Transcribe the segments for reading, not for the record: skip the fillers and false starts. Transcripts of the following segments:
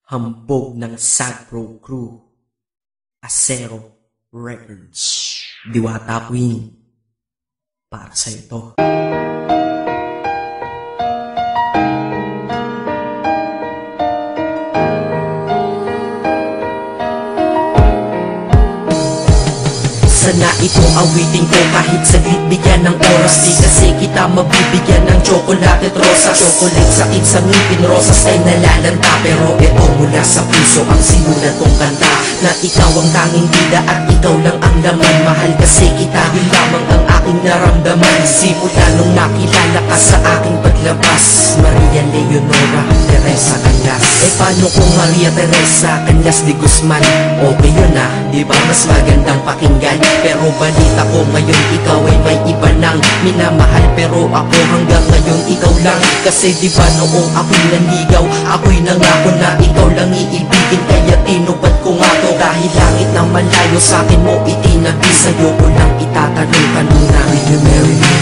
Hambog ng Sagpro Crew, Acero Records, Diwata Queen, para sa ito. Sana ito awitin ko kahit saglit bigyan ng oras. Di kasi kita mabibigyan ng tsokolate at rosas. Chocolate sakit sa ngipin, rosas ay nalalanta. Pero ito mula sa puso ang sinulat kong kanta, na ikaw ang tanging bida at ikaw lang ang laman. Mahal kasi kita, yun lamang ang aking naramdaman. Simula nung nakilala ka sa aking paglabas. Maria Leonora Teresa Canlas. Eh paano kung Maria Teresa Canlas de Guzman? Okay yun ah, di ba mas magandang pakinggan? Pero balita ko ngayon ikaw ay may iba nang minamahal. Pero ako hanggang ngayon ikaw lang. Kasi di ba noong ako'y nanligaw, ako'y nangako na ikaw lang iibigin. Kaya tinupad ko nga to, dahil langit na malayo sa akin mo itinabi. Sa'yo ko lang itatanong kanina, will you marry me?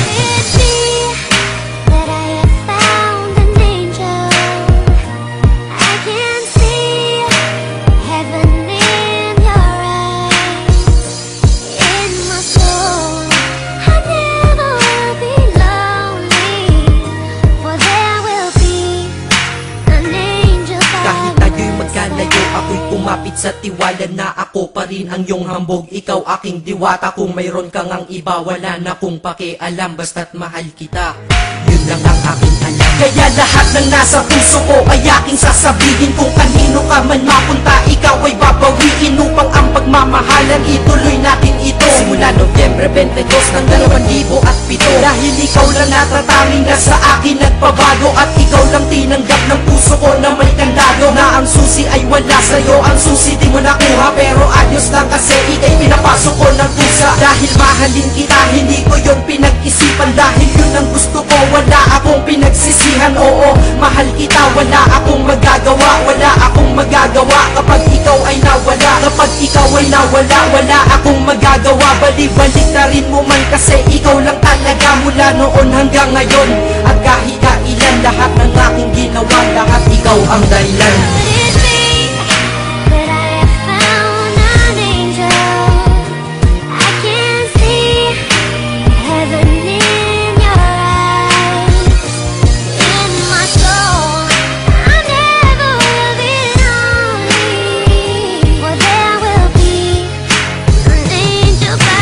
Ako'y kumapit sa tiwala na ako pa rin ang iyong hambog. Ikaw aking diwata, kung mayroon kang ang iba wala na kung pakialam, basta't mahal kita, yun lang ang aking alam. Kaya lahat ng nasa puso ko ay aking sasabihin. Kung kanino ka man mapunta, ikaw ay babawiin, upang ang pagmamahalan ituloy natin ito. Simula Nobyembre 22 ng 2007, dahil ikaw lang natatanging na sa akin nagpabago. At ikaw lang tinanggap ng puso ko na may kandado, na ang susi ay wala sa'yo, ang susi di mo nakuha. Pero ayos lang kasi ika'y pinapasok ko ng pusa. Dahil mahalin kita, hindi ko yun pinag-isipan. Dahil yun ang gusto ko, wala akong pinagsisihan. Oo, mahal kita, wala akong magagawa. Wala akong magagawa kapag ikaw ay nawala. Kapag ikaw ay nawala, wala akong magagawa. Balik-balik na rin mo man kasi ikaw lang talaga, mula noon hanggang ngayon. At kahit kailan, lahat ng aking ginawa, lahat ikaw ang dahilan.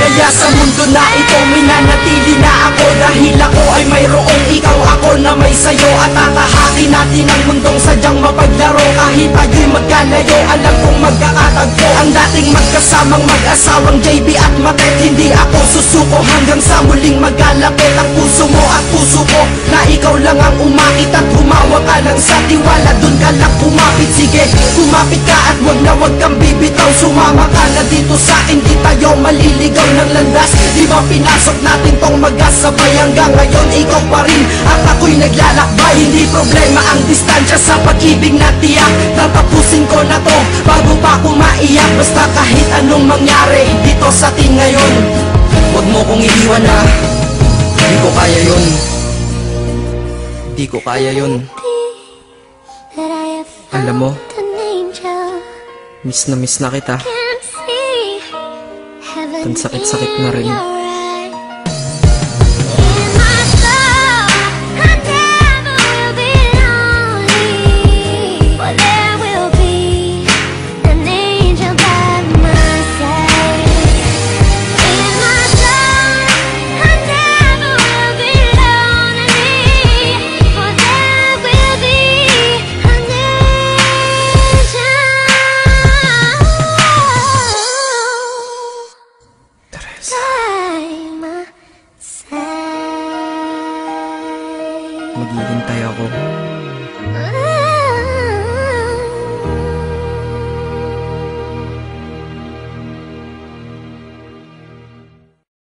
Kaya sa mundo na ito minanatili na ako, dahil ako ay mayroong ikaw, ako na may sayo. At tatahakin natin ang mundong sadyang mapaglaro. Kahit tayo'y magkalayo, alam kong magkakatagpo. Ang dating magkasamang mag-asawang JB at Matet, hindi ako susuko hanggang sa muling magkalapit ang puso mo at puso ko. Na ikaw lang ang umakit at humawa ka lang sa tiwala, dun ka lang kumapit. Sige, kumapit ka at wag kang bibitaw. Sumama ka na dito sa akin, di tayo maliligaw ng landas. Di ba pinasok natin tong magkasabay, hanggang ngayon ikaw pa rin at ako'y naglalakbay. Hindi problema ang distansya sa pag-ibig na tiyak. Tatapusin ko na to bago pa ako maiyak. Basta kahit anong mangyari dito sa atin ngayon, wag mo kong iiwan na. Di ko kaya yun, di ko kaya yun. Alam mo, miss na kita. Ang sakit-sakit na rin.